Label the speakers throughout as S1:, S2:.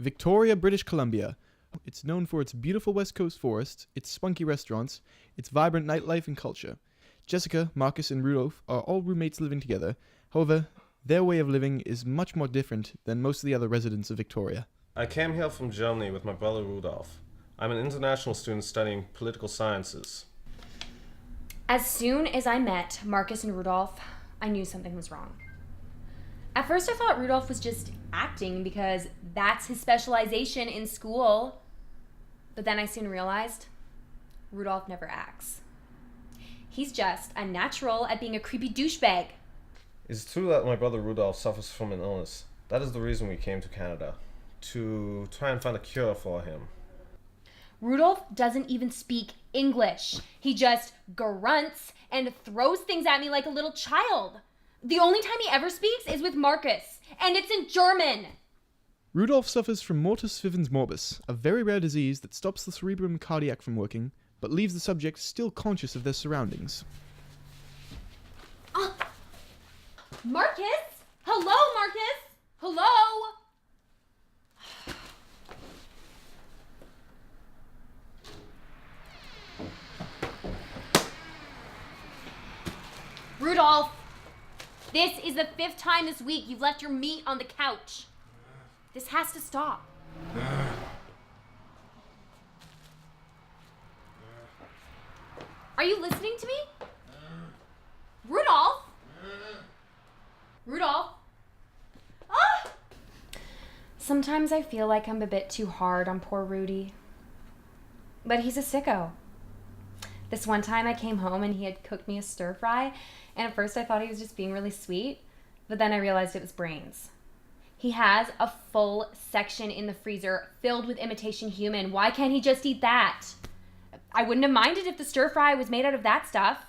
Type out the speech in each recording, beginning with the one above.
S1: Victoria, British Columbia. It's known for its beautiful West Coast forests, its spunky restaurants, its vibrant nightlife and culture. Jessica, Marcus, and Rudolph are all roommates living together. However, their way of living is much more different than most of the other residents of Victoria.
S2: I came here from Germany with my brother Rudolph. I'm an international student studying political sciences.
S3: As soon as I met Marcus and Rudolph, I knew something was wrong. At first I thought Rudolph was just acting because that's his specialization in school. But then I soon realized Rudolph never acts. He's just a natural at being a creepy douchebag.
S2: It's true that my brother Rudolph suffers from an illness. That is the reason we came to Canada, to try and find a cure for him.
S3: Rudolph doesn't even speak English. He just grunts and throws things at me like a little child. The only time he ever speaks is with Marcus, and it's in German.
S1: Rudolph suffers from mortis vivens morbus, a very rare disease that stops the cerebrum cardiac from working, but leaves the subject still conscious of their surroundings.
S3: Marcus? Hello, Marcus? Hello? Rudolph, this is the 5th time this week you've left your meat on the couch. This has to stop. Are you listening to me? Rudolph? Rudolph? Ah! Sometimes I feel like I'm a bit too hard on poor Rudy. But he's a sicko. This one time I came home and he had cooked me a stir fry, and at first I thought he was just being really sweet, but then I realized it was brains. He has a full section in the freezer filled with imitation human. Why can't he just eat that? I wouldn't have minded if the stir fry was made out of that stuff.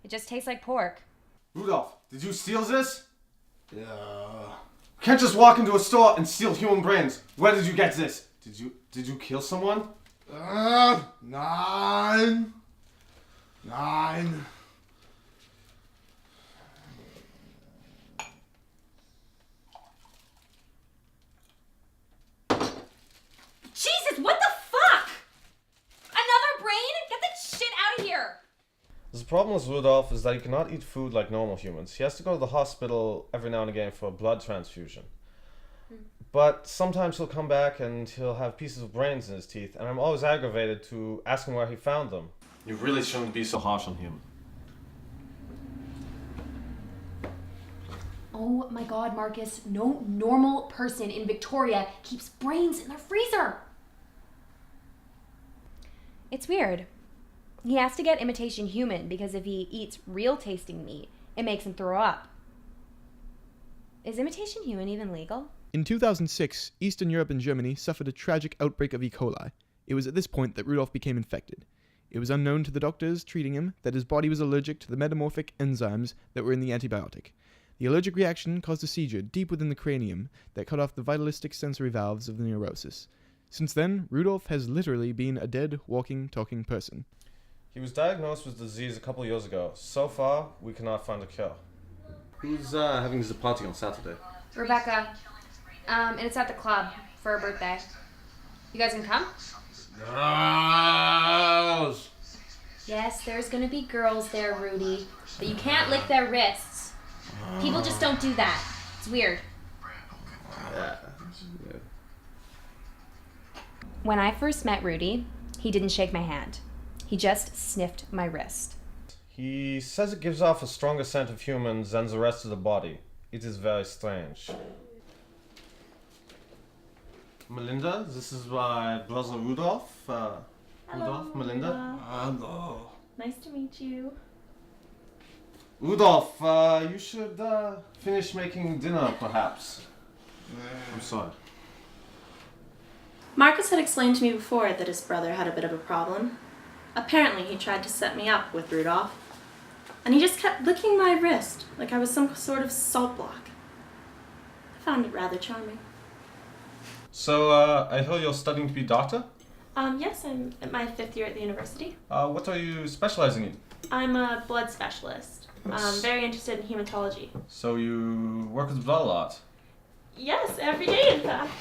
S3: It just tastes like pork.
S4: Rudolph, did you steal this? Yeah. You can't just walk into a store and steal human brains. Where did you get this? Did you kill someone? Nine.
S3: Jesus, what the fuck? Another brain? Get that shit out of here.
S2: The problem with Rudolph is that he cannot eat food like normal humans. He has to go to the hospital every now and again for a blood transfusion. But sometimes he'll come back and he'll have pieces of brains in his teeth, and I'm always aggravated to ask him where he found them. You really shouldn't be so harsh on him.
S3: Oh my god, Marcus, no normal person in Victoria keeps brains in their freezer. It's weird. He has to get imitation human because if he eats real tasting meat, it makes him throw up. Is imitation human even legal?
S1: In 2006, Eastern Europe and Germany suffered a tragic outbreak of E. coli. It was at this point that Rudolph became infected. It was unknown to the doctors treating him that his body was allergic to the metamorphic enzymes that were in the antibiotic. The allergic reaction caused a seizure deep within the cranium that cut off the vitalistic sensory valves of the neurosis. Since then, Rudolph has literally been a dead, walking, talking person.
S2: He was diagnosed with the disease a couple years ago. So far, we cannot find a cure.
S4: Who's having the party on Saturday?
S3: Rebecca. And it's at the club for her birthday. You guys can come?
S4: Girls!
S3: Yes, there's gonna be girls there, Rudy. But you can't lick their wrists. People just don't do that. It's weird.
S4: Yeah.
S3: When I first met Rudy, he didn't shake my hand. He just sniffed my wrist.
S2: He says it gives off a stronger scent of humans than the rest of the body. It is very strange. Melinda, this is my brother Rudolph. Rudolph, Melinda.
S4: Hello.
S5: Nice to meet you.
S2: Rudolph, you should finish making dinner, perhaps. I'm sorry.
S5: Marcus had explained to me before that his brother had a bit of a problem. Apparently, he tried to set me up with Rudolph, and he just kept licking my wrist like I was some sort of salt block. I found it rather charming.
S2: So, I hear you're studying to be a doctor?
S5: Yes, I'm at my 5th year at the university.
S2: What are you specializing in?
S5: I'm a blood specialist. I'm very interested in hematology.
S2: So you work with blood a lot?
S5: Yes, every day, in fact.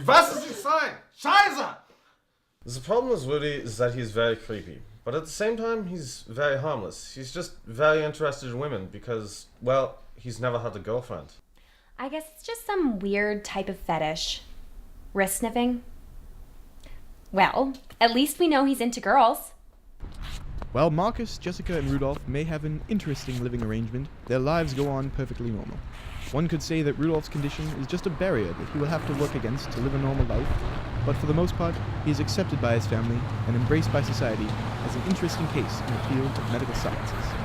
S4: Was ist die sein? Scheiße!
S2: The problem with Rudy is that he's very creepy, but at the same time, he's very harmless. He's just very interested in women because, well, he's never had a girlfriend.
S3: I guess it's just some weird type of fetish. Wrist sniffing? Well, at least we know he's into girls.
S1: While Marcus, Jessica, and Rudolph may have an interesting living arrangement, their lives go on perfectly normal. One could say that Rudolph's condition is just a barrier that he will have to work against to live a normal life, but for the most part, he is accepted by his family and embraced by society as an interesting case in the field of medical sciences.